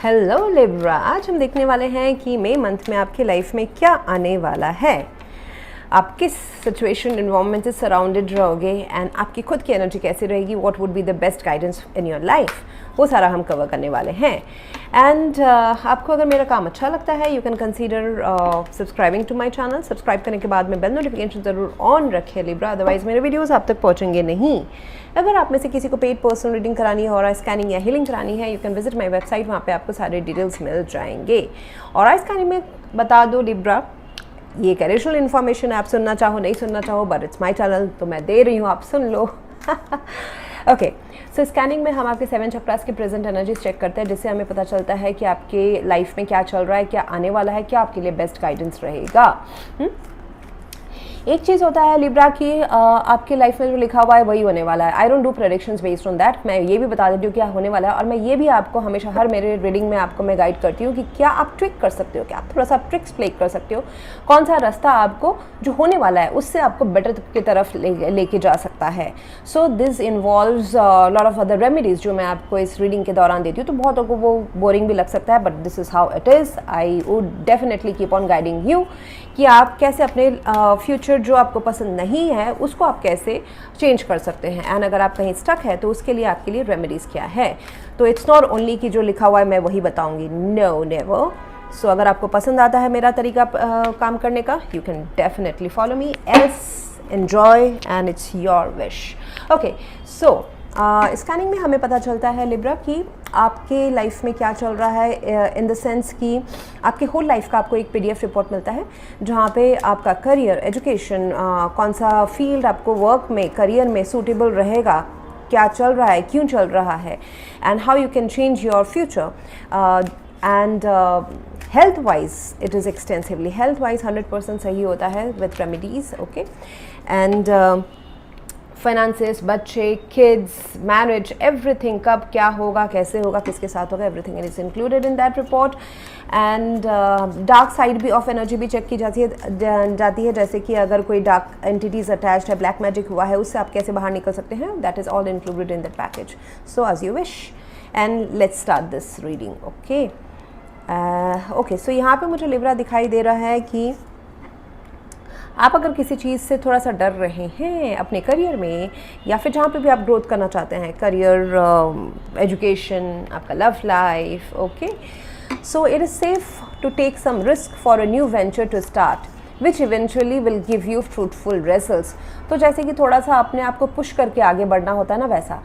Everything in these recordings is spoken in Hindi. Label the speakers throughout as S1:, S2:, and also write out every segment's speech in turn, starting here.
S1: हेलो लिब्रा, आज हम देखने वाले हैं कि मई मंथ में आपकी लाइफ में क्या आने वाला है। आप किस सिचुएशन एनवायरनमेंट से सराउंडेड रहोगे एंड आपकी खुद की एनर्जी कैसी रहेगी, what would be the best guidance in your life, वो सारा हम कवर करने वाले हैं। एंड आपको अगर मेरा काम अच्छा लगता है you can consider subscribing to my channel. Subscribe करने के बाद में बेल नोटिफिकेशन ज़रूर ऑन रखें लिब्रा, अदरवाइज मेरे वीडियोस आप तक पहुंचेंगे नहीं। अगर आप में से किसी को पेड पर्सनल रीडिंग करानी है और स्कैनिंग या हीलिंग करानी है, you can visit my website, वहाँ पे आपको सारे डिटेल्स मिल जाएंगे। और आई स्कैनिंग में बता दो लिब्रा, ये एक एडिशनल इन्फॉर्मेशन है, आप सुनना चाहो नहीं सुनना चाहो, बट इट्स माई चैनल तो मैं दे रही हूँ, आप सुन लो। ओके, सो स्कैनिंग में हम आपके 7 चक्रास की प्रेजेंट एनर्जीज चेक करते हैं, जिससे हमें पता चलता है कि आपके लाइफ में क्या चल रहा है, क्या आने वाला है, क्या आपके लिए बेस्ट गाइडेंस रहेगा। एक चीज़ होता है लिब्रा कि आपकी लाइफ में जो लिखा हुआ है वही होने वाला है। I don't do predictions based on that. मैं ये भी बता देती हूँ क्या होने वाला है, और मैं ये भी आपको हमेशा हर मेरे रीडिंग में आपको मैं गाइड करती हूँ कि क्या आप ट्रिक कर सकते हो, क्या आप थोड़ा सा ट्रिक्स प्ले कर सकते हो, कौन सा रास्ता आपको जो होने वाला है उससे आपको बेटर की तरफ लेके जा सकता है। So this involves lot of other remedies जो मैं आपको इस रीडिंग के दौरान देती हूँ। तो बहुतों को वो बोरिंग भी लग सकता है, but this is how it is. I would definitely keep on guiding you कि आप कैसे अपने फ्यूचर जो आपको पसंद नहीं है उसको आप कैसे चेंज कर सकते हैं। एंड अगर आप कहीं स्टक है तो उसके लिए आपके लिए रेमेडीज़ क्या है। तो इट्स नॉट ओनली कि जो लिखा हुआ है मैं वही बताऊंगी, नो नेवर। सो अगर आपको पसंद आता है मेरा तरीका काम करने का, you can definitely follow me, else enjoy and it's your wish. Okay, so scanning में हमें पता चलता है लिब्रा कि आपके लाइफ में क्या चल रहा है, इन द सेंस कि आपके होल लाइफ का आपको एक PDF रिपोर्ट मिलता है जहाँ पे आपका करियर, एजुकेशन, कौन सा फील्ड आपको वर्क में, करियर में सूटेबल रहेगा, क्या चल रहा है, क्यों चल रहा है, and how you can change your future. And health wise it is extensively, health wise 100% सही होता है with remedies. Okay, and finances, बच्चे, किड्स, मैरिज, एवरीथिंग, कब क्या होगा, कैसे होगा, किसके साथ होगा, everything is included in that report. And dark side भी ऑफ एनर्जी भी चेक की जाती है, जैसे कि अगर कोई डार्क एंटिटीज अटैच्ड है, ब्लैक मैजिक हुआ है, उससे आप कैसे बाहर निकल सकते हैं, that is all included in that package. So as you wish, and let's start this reading. Okay okay, so यहाँ पे मुझे लिब्रा दिखाई दे रहा है कि आप अगर किसी चीज़ से थोड़ा सा डर रहे हैं अपने करियर में, या फिर जहाँ पे भी आप ग्रोथ करना चाहते हैं, करियर, एजुकेशन, आपका love life, okay, so it is safe to take some risk for a new venture to start which eventually will give you fruitful results. तो जैसे कि थोड़ा सा अपने आप को पुश करके आगे बढ़ना होता है ना, वैसा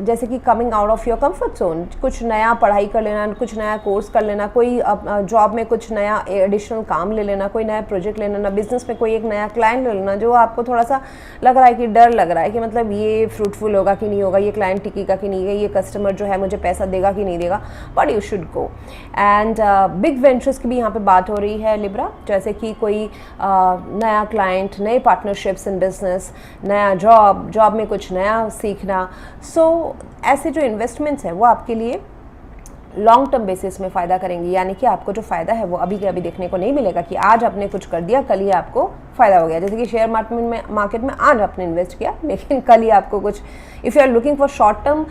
S1: जैसे कि coming out of your comfort zone, कुछ नया पढ़ाई कर लेना, कुछ नया कोर्स कर लेना, कोई जॉब में कुछ नया एडिशनल काम ले लेना, कोई नया प्रोजेक्ट ले लेना, बिजनेस में कोई एक नया क्लाइंट ले लेना जो आपको थोड़ा सा लग रहा है कि डर लग रहा है कि मतलब ये फ्रूटफुल होगा कि नहीं होगा, ये क्लाइंट टिकेगा कि नहीं, ये कस्टमर जो है मुझे पैसा देगा कि नहीं देगा, but you should go. And big ventures की भी यहाँ पर बात हो रही है लिब्रा, जैसे कि कोई नया क्लाइंट, नए पार्टनरशिप्स इन बिजनेस, नया जॉब में कुछ नया सीखना। सो ऐसे जो इन्वेस्टमेंट्स हैं वो आपके लिए लॉन्ग टर्म बेसिस में फ़ायदा करेंगी, यानी कि आपको जो फ़ायदा है वो अभी के अभी देखने को नहीं मिलेगा कि आज आपने कुछ कर दिया कल ही आपको फ़ायदा हो गया। जैसे कि शेयर मार्केट में आज आपने इन्वेस्ट किया लेकिन कल ही आपको कुछ, if you are looking for short term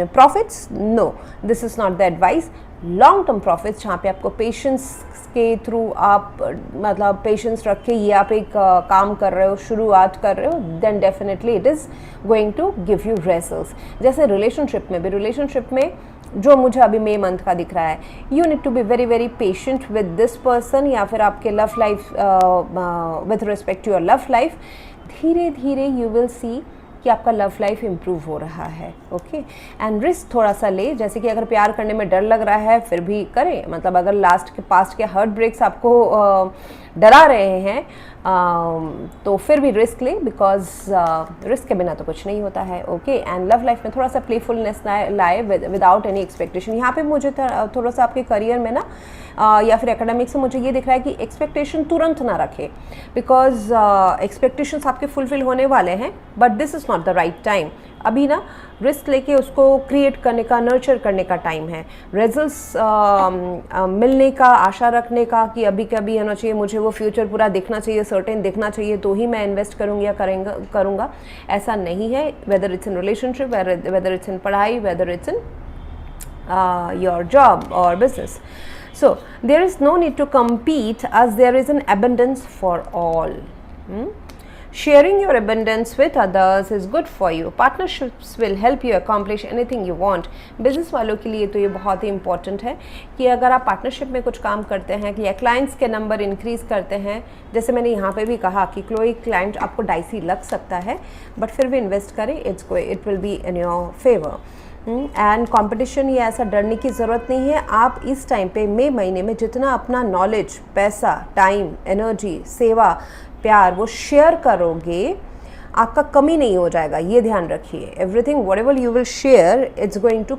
S1: profits, no, this is not the advice. Long term profits जहाँ पे आपको पेशेंस के थ्रू आप मतलब पेशेंस रख के ये आप एक काम कर रहे हो, शुरुआत कर रहे हो, then definitely it is going to give you results. जैसे रिलेशनशिप में जो मुझे अभी मई मंथ का दिख रहा है, you need to be very very patient with this person, या फिर आपके love life, with respect to your love life, धीरे धीरे यू विल सी कि आपका लव लाइफ इम्प्रूव हो रहा है। ओके, एंड रिस्क थोड़ा सा ले, जैसे कि अगर प्यार करने में डर लग रहा है फिर भी करें, मतलब अगर पास्ट के हर्ट ब्रेक्स आपको डरा रहे हैं तो फिर भी रिस्क ले, बिकॉज रिस्क के बिना तो कुछ नहीं होता है। ओके, एंड लव लाइफ में थोड़ा सा प्लेफुलनेस लाए विदाउट एनी एक्सपेक्टेशन। यहाँ पे मुझे थोड़ा सा आपके करियर में ना या फिर एकेडमिक्स में मुझे ये दिख रहा है कि एक्सपेक्टेशन तुरंत ना रखें, बिकॉज एक्सपेक्टेशंस आपके फुलफिल होने वाले हैं, but this is not the right time. अभी ना रिस्क लेके उसको क्रिएट करने का, नर्चर करने का टाइम है। रिजल्ट्स मिलने का, आशा रखने का कि अभी के अभी होना चाहिए, मुझे वो फ्यूचर पूरा देखना चाहिए, सर्टेन देखना चाहिए तो ही मैं इन्वेस्ट करूँगी या करूँगा, ऐसा नहीं है। Whether it's in relationship, whether it's in पढ़ाई, whether it's in your job or business. So there is no need to compete as there is an abundance for all. Sharing your abundance with others is good for you. Partnerships will help you accomplish anything you want. Business वालों के लिए तो ये बहुत ही इंपॉर्टेंट है कि अगर आप पार्टनरशिप में कुछ काम करते हैं या क्लाइंट्स के नंबर इंक्रीज़ करते हैं, जैसे मैंने यहाँ पे भी कहा कि कोई क्लाइंट आपको डाइसी लग सकता है बट फिर भी इन्वेस्ट करें, it will be in your favour. And competition, ये ऐसा डरने की ज़रूरत नहीं है. आप इस टाइम पे मई महीने में जितना अपना नॉलेज, पैसा, टाइम, एनर्जी, सेवा, प्यार वो शेयर करोगे, आपका कमी नहीं हो जाएगा. ये ध्यान रखिए. Everything whatever you will share it's going to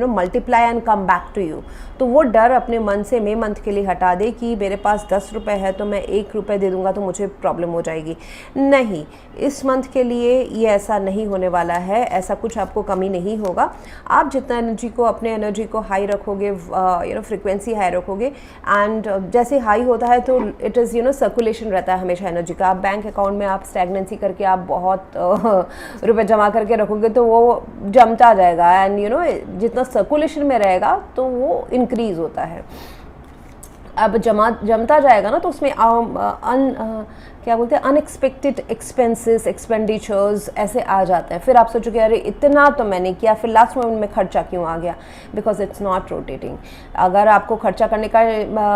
S1: multiply and come back to you. तो वो डर अपने मन से मई मंथ के लिए हटा दे कि मेरे पास 10 रुपये है तो मैं 1 रुपये दे दूंगा तो मुझे प्रॉब्लम हो जाएगी. नहीं, इस मंथ के लिए ये ऐसा नहीं होने वाला है. ऐसा कुछ आपको कमी नहीं होगा. आप जितना अपने एनर्जी को हाई रखोगे, फ्रिक्वेंसी हाई रखोगे, एंड जैसे हाई होता है तो इट इज़ सर्कुलेशन रहता है हमेशा एनर्जी का. आप बैंक अकाउंट में आप स्टैगनेंसी करके आप बहुत रुपये जमा करके रखोगे तो वो जमता जाएगा. एंड जितना सर्कुलेशन में रहेगा तो वो इंक्रीज़ होता है. अब जमता जाएगा ना तो उसमें क्या बोलते हैं, अनएक्सपेक्टेड एक्सपेंसेस, एक्सपेंडिचर्स ऐसे आ जाते हैं. फिर आप सोचोगे अरे इतना तो मैंने किया, फिर लास्ट मोमेंट में खर्चा क्यों आ गया, बिकॉज इट्स नॉट रोटेटिंग. अगर आपको खर्चा करने का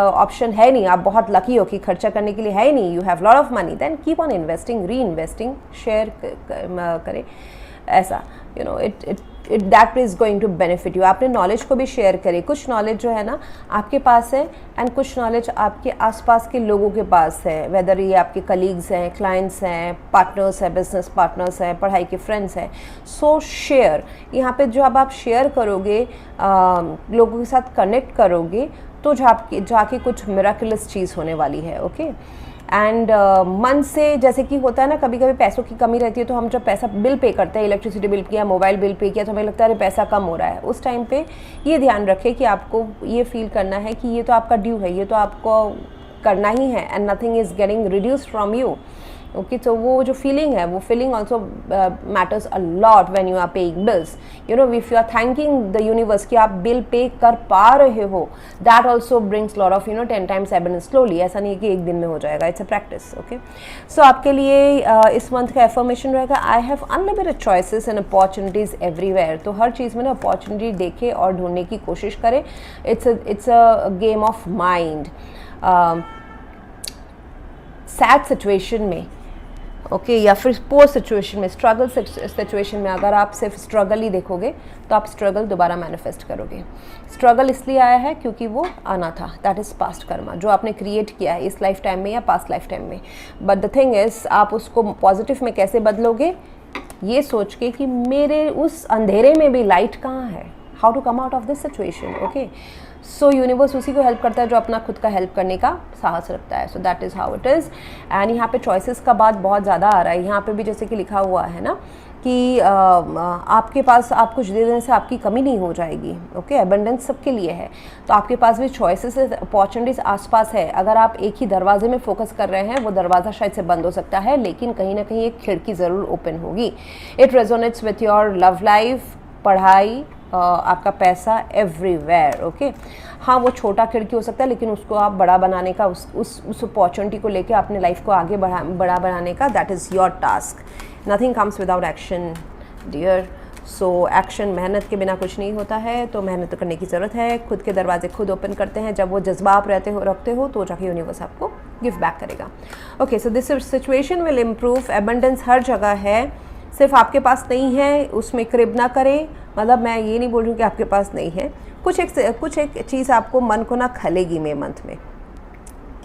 S1: ऑप्शन है नहीं, आप बहुत लकी हो कि खर्चा करने के लिए है ही नहीं, you have lot of money, then keep on investing, reinvesting, share करें. ऐसा it that is going to benefit you. आपने नॉलेज को भी शेयर करें. कुछ नॉलेज जो है ना आपके पास है एंड कुछ नॉलेज आपके आसपास के लोगों के पास है, वेदर ये आपके कलीग्स हैं, क्लाइंट्स हैं, पार्टनर्स हैं, बिजनेस पार्टनर्स हैं, पढ़ाई के फ्रेंड्स हैं. सो शेयर. यहाँ पे जो अब आप शेयर करोगे, लोगों के साथ कनेक्ट करोगे तो जाके कुछ मिराकुलस चीज़ होने वाली है. ओके. एंड मन से, जैसे कि होता है ना कभी कभी पैसों की कमी रहती है तो हम जब पैसा बिल पे करते हैं, इलेक्ट्रिसिटी बिल किया, मोबाइल बिल पे किया, तो हमें लगता है पैसा कम हो रहा है. उस टाइम पे ये ध्यान रखें कि आपको ये फील करना है कि ये तो आपका ड्यू है, ये तो आपको करना ही है, and nothing is getting reduced from you. Okay. तो वो जो फीलिंग है, वो feeling also matters a lot when you are paying bills. If you are thanking the universe कि आप बिल पे कर पा रहे हो, that also brings lot of 10 times abundance slowly. ऐसा नहीं है कि एक दिन में हो जाएगा. It's a practice. Okay. So आपके लिए इस मंथ का एफर्मेशन रहेगा, I have unlimited choices and opportunities everywhere. तो हर चीज़ में ना अपॉर्चुनिटी देखे और ढूंढने की कोशिश करें. It's a game of mind. Sad situation में, ओके, या फिर पोर सिचुएशन में, स्ट्रगल सिचुएशन में अगर आप सिर्फ स्ट्रगल ही देखोगे तो आप स्ट्रगल दोबारा मैनिफेस्ट करोगे. स्ट्रगल इसलिए आया है क्योंकि वो आना था. दैट इज़ पास्ट कर्मा, जो आपने क्रिएट किया है इस लाइफ टाइम में या पास्ट लाइफ टाइम में. बट द थिंग इज़, आप उसको पॉजिटिव में कैसे बदलोगे, ये सोच के कि मेरे उस अंधेरे में भी लाइट कहाँ है, how to come out of this situation. Okay. So universe उसी को हेल्प करता है जो अपना खुद का हेल्प करने का साहस रखता है. So that is how it is. And यहाँ पे चॉइसेस का बात बहुत ज़्यादा आ रहा है. यहाँ पे भी जैसे कि लिखा हुआ है ना कि आपके पास, आप कुछ दे देने से आपकी कमी नहीं हो जाएगी. ओके. एबंडेंस सबके लिए है. तो आपके पास भी चॉइसेस, अपॉर्चुनिटीज़ आसपास है. अगर आप एक ही दरवाजे में फोकस कर रहे हैं, वो दरवाज़ा शायद से बंद हो सकता है, लेकिन कहीं ना कहीं एक खिड़की ज़रूर ओपन होगी. It resonates with your love life, पढ़ाई, आपका पैसा, एवरीवेयर. ओके. हाँ, वो छोटा खिड़की हो सकता है, लेकिन उसको आप बड़ा बनाने का, उस अपॉर्चुनिटी को लेके अपने लाइफ को आगे बड़ा बनाने का, that is your task. Nothing comes without action dear. So action, मेहनत के बिना कुछ नहीं होता है, तो मेहनत करने की ज़रूरत है. खुद के दरवाजे खुद ओपन करते हैं. जब वो जज्बा आप रखते हो तो जाके यूनिवर्स आपको गिव बैक करेगा. Okay. So this situation will improve. Abundance हर जगह है, सिर्फ आपके पास नहीं है उसमें क्रिब ना करें. मतलब मैं ये नहीं बोल रही हूँ कि आपके पास नहीं है. कुछ एक चीज़ आपको मन को ना खलेगी मई मंथ में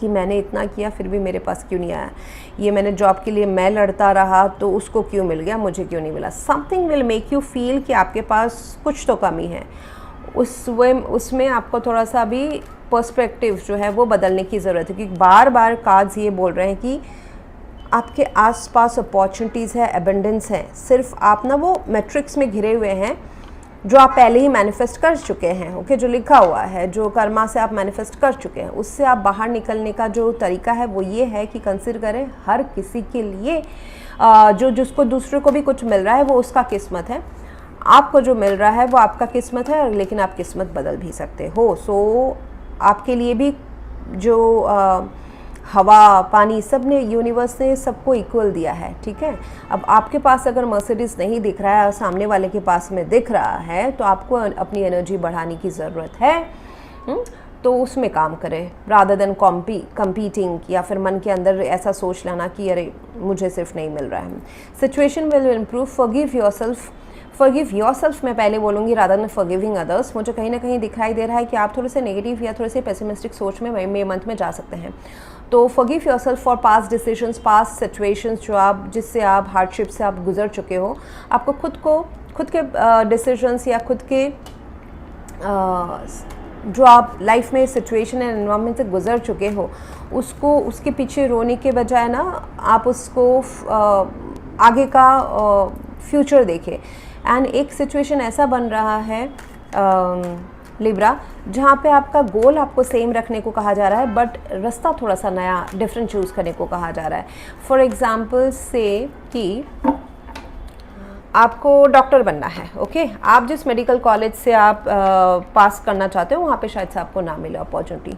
S1: कि मैंने इतना किया फिर भी मेरे पास क्यों नहीं आया, ये मैंने जॉब के लिए मैं लड़ता रहा तो उसको क्यों मिल गया, मुझे क्यों नहीं मिला. Something will make you feel कि आपके पास कुछ तो कमी है. उसमें आपको थोड़ा सा भी पर्सपेक्टिव जो है वो बदलने की ज़रूरत है, क्योंकि बार बार कार्ड्स ये बोल रहे हैं कि आपके आसपास अपॉर्चुनिटीज़ है, एबंडेंस है. सिर्फ आप ना वो मैट्रिक्स में घिरे हुए हैं जो आप पहले ही मैनिफेस्ट कर चुके हैं. ओके. जो लिखा हुआ है, जो कर्मा से आप मैनिफेस्ट कर चुके हैं, उससे आप बाहर निकलने का जो तरीका है वो ये है कि कंसिडर करें हर किसी के लिए जिसको दूसरे को भी कुछ मिल रहा है वो उसका किस्मत है. आपको जो मिल रहा है वो आपका किस्मत है, लेकिन आप किस्मत बदल भी सकते हो। सो आपके लिए भी जो हवा पानी सब ने, यूनिवर्स ने सबको इक्वल दिया है, ठीक है। अब आपके पास अगर मर्सिडीज़ नहीं दिख रहा है और सामने वाले के पास में दिख रहा है, तो आपको अपनी एनर्जी बढ़ाने की ज़रूरत है। तो उसमें काम करें रादर देन कंपीटिंग, या फिर मन के अंदर ऐसा सोच लेना कि अरे मुझे सिर्फ नहीं मिल रहा है। Situation will improve, forgive yourself मैं पहले बोलूँगी रादर देन फॉरगिविंग अदर्स। मुझे कहीं ना कहीं दिखाई दे रहा है कि आप थोड़े से नेगेटिव या थोड़े से पेसिमिस्टिक सोच में मई मंथ में जा सकते हैं। तो forgive yourself for past decisions, past situations जिससे आप हार्डशिप से आप गुजर चुके हो। आपको खुद के डिसीजंस या खुद के जो आप लाइफ में सिचुएशन एंड एनवायरनमेंट से गुजर चुके हो, उसके पीछे रोने के बजाय ना आप उसको आगे का फ्यूचर देखें। एंड एक सिचुएशन ऐसा बन रहा है लिब्रा, जहाँ पे आपका गोल आपको सेम रखने को कहा जा रहा है, बट रास्ता थोड़ा सा नया डिफरेंट चूज़ करने को कहा जा रहा है। फॉर एग्ज़ाम्पल से कि आपको डॉक्टर बनना है, ओके। आप जिस मेडिकल कॉलेज से आप पास करना चाहते हो वहाँ पे शायद से आपको ना मिले अपॉर्चुनिटी।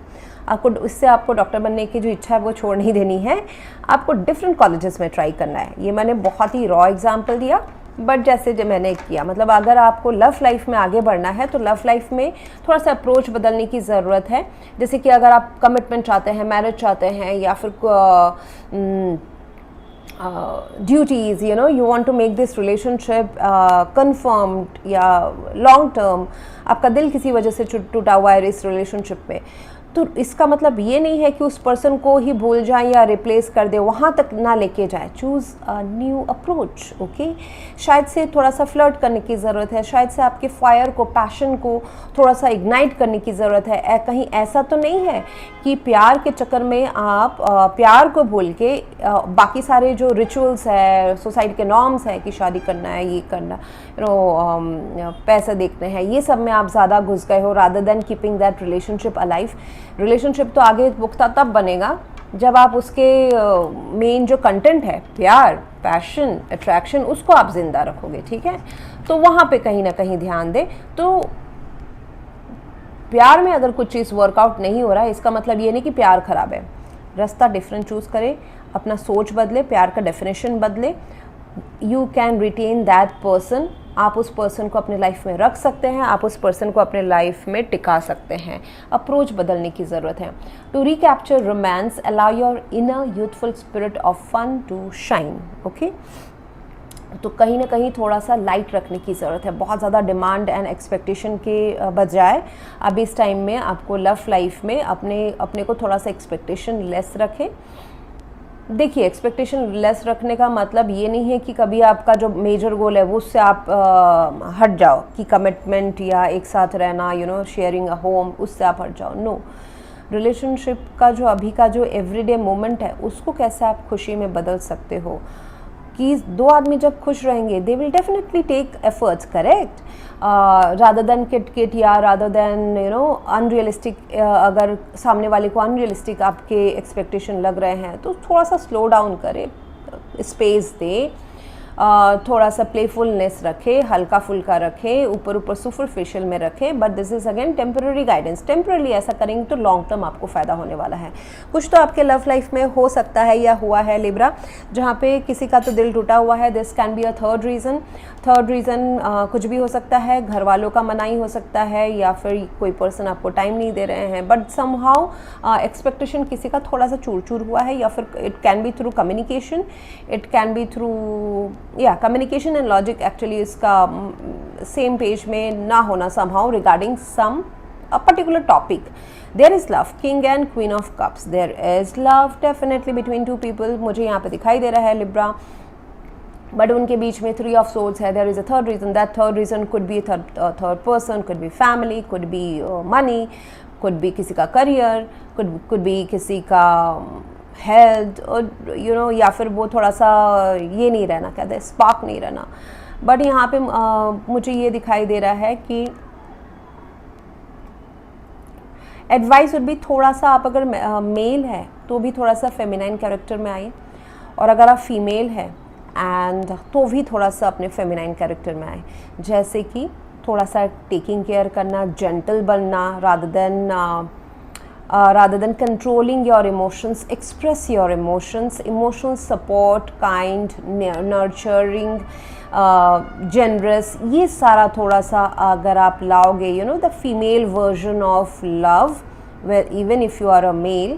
S1: आपको डॉक्टर बनने की जो इच्छा है वो छोड़ नहीं देनी है, आपको डिफरेंट कॉलेजेस में ट्राई करना है। ये मैंने बहुत ही रॉ एग्जांपल दिया, बट जैसे जो मैंने किया, मतलब अगर आपको लव लाइफ में आगे बढ़ना है तो लव लाइफ में थोड़ा सा अप्रोच बदलने की ज़रूरत है। जैसे कि अगर आप कमिटमेंट चाहते हैं, मैरिज चाहते हैं, या फिर duties, you want to make this relationship confirmed या लॉन्ग टर्म, आपका दिल किसी वजह से टूटा हुआ है इस रिलेशनशिप में, तो इसका मतलब ये नहीं है कि उस पर्सन को ही भूल जाए या रिप्लेस कर दे, वहाँ तक ना लेके जाए। Choose a new approach, okay. शायद से थोड़ा सा फ्लर्ट करने की ज़रूरत है, शायद से आपके फायर को, पैशन को थोड़ा सा इग्नाइट करने की ज़रूरत है। कहीं ऐसा तो नहीं है कि प्यार के चक्कर में आप प्यार को भूल के बाकी सारे जो रिचुअल्स है, सोसाइटी के नॉर्म्स है कि शादी करना है, ये करना, पैसे देखने हैं, ये सब में आप ज़्यादा घुस गए हो rather than keeping that relationship alive. Relationship तो आगे पुख्ता तब बनेगा जब आप उसके मेन जो कंटेंट है, प्यार, पैशन, अट्रैक्शन, उसको आप जिंदा रखोगे, ठीक है। तो वहाँ पे कहीं ना कहीं ध्यान दें। तो प्यार में अगर कुछ चीज़ वर्कआउट नहीं हो रहा है, इसका मतलब ये नहीं कि प्यार खराब है। रास्ता डिफरेंट चूज़ करें, अपना सोच बदले, प्यार का डेफिनेशन बदले। You can retain that person, आप उस पर्सन को अपने लाइफ में रख सकते हैं, आप उस पर्सन को अपने लाइफ में टिका सकते हैं। अप्रोच बदलने की ज़रूरत है। To recapture romance, allow your inner youthful spirit of fun to shine, okay. तो कहीं ना कहीं थोड़ा सा लाइट रखने की ज़रूरत है। बहुत ज़्यादा डिमांड एंड एक्सपेक्टेशन के बजाय अब इस टाइम में आपको लव लाइफ में अपने को थोड़ा सा एक्सपेक्टेशन लेस रखें। देखिए, एक्सपेक्टेशन लेस रखने का मतलब ये नहीं है कि कभी आपका जो मेजर गोल है वो उससे आप हट जाओ, कि कमिटमेंट या एक साथ रहना, शेयरिंग अ होम, उससे आप हट जाओ। नो, रिलेशनशिप का जो अभी का जो एवरीडे मोमेंट है उसको कैसे आप खुशी में बदल सकते हो, कि दो आदमी जब खुश रहेंगे they will definitely take efforts, correct, rather than kit या रादर देन अनरियलिस्टिक। अगर सामने वाले को अनरियलिस्टिक आपके एक्सपेक्टेशन लग रहे हैं तो थोड़ा सा स्लो डाउन करें, स्पेस दे, थोड़ा सा प्लेफुलनेस रखें, हल्का फुल्का रखें, ऊपर सुपरफिशियल में रखें। But this is again temporary guidance. Temporary ऐसा करेंगे तो लॉन्ग टर्म आपको फ़ायदा होने वाला है। कुछ तो आपके लव लाइफ में हो सकता है या हुआ है लिब्रा, जहाँ पे किसी का तो दिल टूटा हुआ है। This can be a third reason कुछ भी हो सकता है, घर वालों का मनाही हो सकता है, या फिर कोई पर्सन आपको टाइम नहीं दे रहे हैं, बट समहाउ एक्सपेक्टेशन किसी का थोड़ा सा चूर चूर हुआ है, या फिर it can be through communication, it can be through communication and logic actually इसका सेम पेज में ना होना somehow regarding some a particular topic. There is love, king and queen of cups. There is love definitely between two people. मुझे यहाँ पे दिखाई दे रहा है लिब्रा, बट उनके बीच में थ्री ऑफ सोर्ड्स है. There is a third reason. That third reason could be third person, could be family, could be money, could be किसी का करियर, कुड बी किसी का हेल्थ, और या फिर वो थोड़ा सा ये नहीं रहना, कहते हैं स्पार्क नहीं रहना. बट यहाँ पे मुझे ये दिखाई दे रहा है कि एडवाइस वुड भी थोड़ा सा, आप अगर मेल है तो भी थोड़ा सा फेमिनाइन कैरेक्टर में आइए, और अगर आप फीमेल है एंड तो भी थोड़ा सा अपने फेमिनाइन कैरेक्टर में आए, जैसे कि थोड़ा सा टेकिंग केयर करना, जेंटल बनना, rather than controlling your emotions, express your emotions, emotional support, kind, nurturing, generous, ये सारा थोड़ा सा अगर आप लाओगे, you know, the female version of love, where even if you are a male,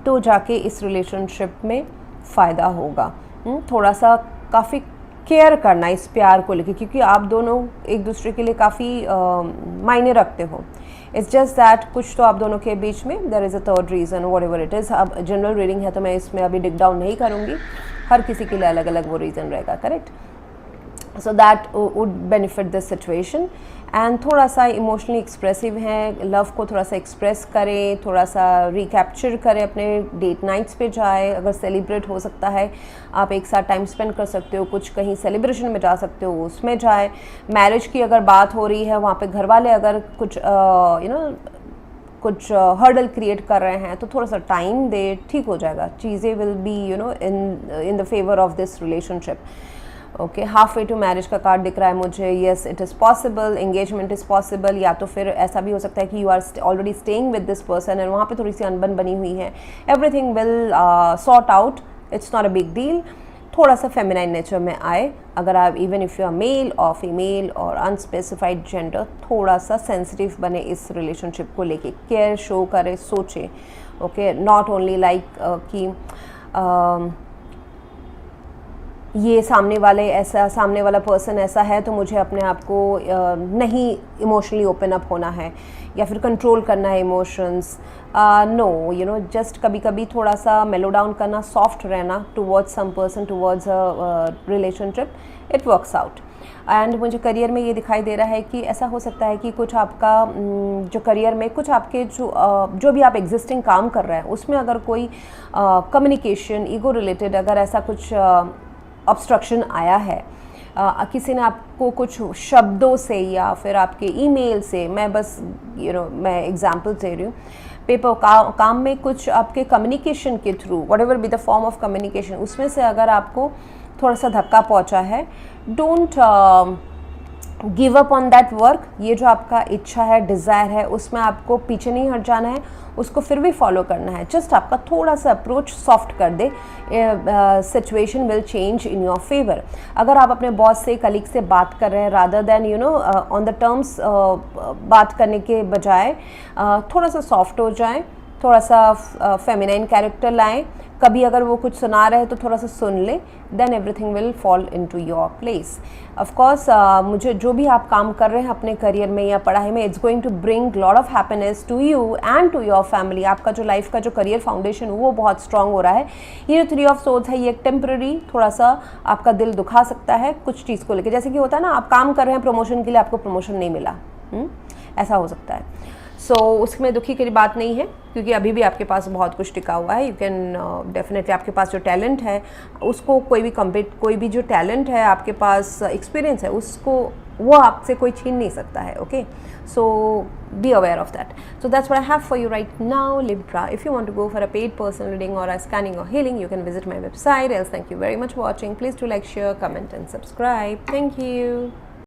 S1: तो जाके इस रिलेशनशिप में फ़ायदा होगा। थोड़ा सा काफ़ी केयर करना इस प्यार को लेके, क्योंकि आप दोनों एक दूसरे के लिए काफ़ी मायने रखते हो। इट्स जस्ट दैट कुछ तो आप दोनों के बीच में there is a third reason, whatever it is. अब जनरल रीडिंग है तो मैं इसमें अभी डिग डाउन नहीं करूँगी, हर किसी के लिए अलग अलग वो रीज़न रहेगा, correct. So that would benefit this situation. And थोड़ा सा इमोशनली एक्सप्रेसिव हैं, लव को थोड़ा सा एक्सप्रेस करें, थोड़ा सा रिकैप्चर करें, अपने डेट नाइट्स पे जाए, अगर सेलिब्रेट हो सकता है आप एक साथ टाइम स्पेंड कर सकते हो, कुछ कहीं सेलिब्रेशन में जा सकते हो उसमें जाए। मैरिज की अगर बात हो रही है, वहाँ पे घर वाले अगर कुछ कुछ हर्डल क्रिएट कर रहे हैं तो थोड़ा सा टाइम दे, ठीक हो जाएगा, चीज़ें will be in the favour of this relationship. Okay, half way to marriage का कार्ड दिख रहा है मुझे। Yes, it is possible, engagement is possible, या तो फिर ऐसा भी हो सकता है कि you are already staying with this person and वहाँ पे थोड़ी सी अनबन बनी हुई है। Everything will sort out, it's not a big deal. थोड़ा सा फेमिनाइन नेचर में आए, अगर आप even if you are male और फीमेल और अनस्पेसिफाइड जेंडर, थोड़ा सा सेंसिटिव बने इस रिलेशनशिप को लेके, केयर शो करें, सोचें। ओके, नॉट ओनली लाइक कि ये सामने वाला पर्सन ऐसा है तो मुझे अपने आप को नहीं इमोशनली ओपन अप होना है या फिर कंट्रोल करना है emotions. No, you know, just कभी कभी थोड़ा सा मेलो डाउन करना, सॉफ्ट रहना towards some person, towards a relationship, it works out. And मुझे करियर में ये दिखाई दे रहा है कि ऐसा हो सकता है कि कुछ आपका जो करियर में कुछ आपके जो भी आप एग्जिस्टिंग काम कर रहे हैं उसमें अगर कोई कम्युनिकेशन, ईगो रिलेटेड अगर ऐसा कुछ ऑब्स्ट्रक्शन आया है, किसी ने आपको कुछ शब्दों से या फिर आपके ईमेल से, मैं बस मैं एग्जांपल दे रही हूँ, पेपर काम में कुछ आपके कम्युनिकेशन के through, what ever be the form of communication, उसमें से अगर आपको थोड़ा सा धक्का पहुँचा है, don't give up on that work. ये जो आपका इच्छा है, डिज़ायर है, उसमें आपको पीछे नहीं हट जाना है, उसको फिर भी फॉलो करना है। जस्ट आपका थोड़ा सा अप्रोच सॉफ्ट कर दे, situation will change in your favour. अगर आप अपने बॉस से, कलीग से बात कर रहे हैं, rather than on the terms बात करने के बजाय थोड़ा सा सॉफ्ट हो जाएं, थोड़ा सा फेमिनाइन कैरेक्टर लाएं। कभी अगर वो कुछ सुना रहे हैं तो थोड़ा सा सुन लें, then everything will fall into your place. Of course मुझे जो भी आप काम कर रहे हैं अपने करियर में या पढ़ाई में, it's going to bring lot of happiness to you and to your family. आपका जो लाइफ का जो करियर फाउंडेशन वो बहुत स्ट्रांग हो रहा है। ये जो 3 ऑफ सोर्ड्स है, ये एक टेम्पररी थोड़ा सा आपका दिल दुखा सकता है कुछ चीज़ को लेकर, जैसे कि होता है ना, आप काम कर रहे हैं प्रमोशन के लिए, आपको प्रमोशन नहीं मिला, ऐसा हो सकता है। सो उसमें दुखी की बात नहीं है, क्योंकि अभी भी आपके पास बहुत कुछ टिका हुआ है। यू कैन डेफिनेटली, आपके पास जो टैलेंट है उसको कोई भी जो टैलेंट है आपके पास, एक्सपीरियंस है, उसको वो आपसे कोई छीन नहीं सकता है। Okay, so be aware of that. So that's what I have for you right now, Libra. If you want to go for a paid personal reading और अ स्कैनिंग और healing, you can visit my website. Else thank you very much for watching. Please do like, share, comment and subscribe. Thank you.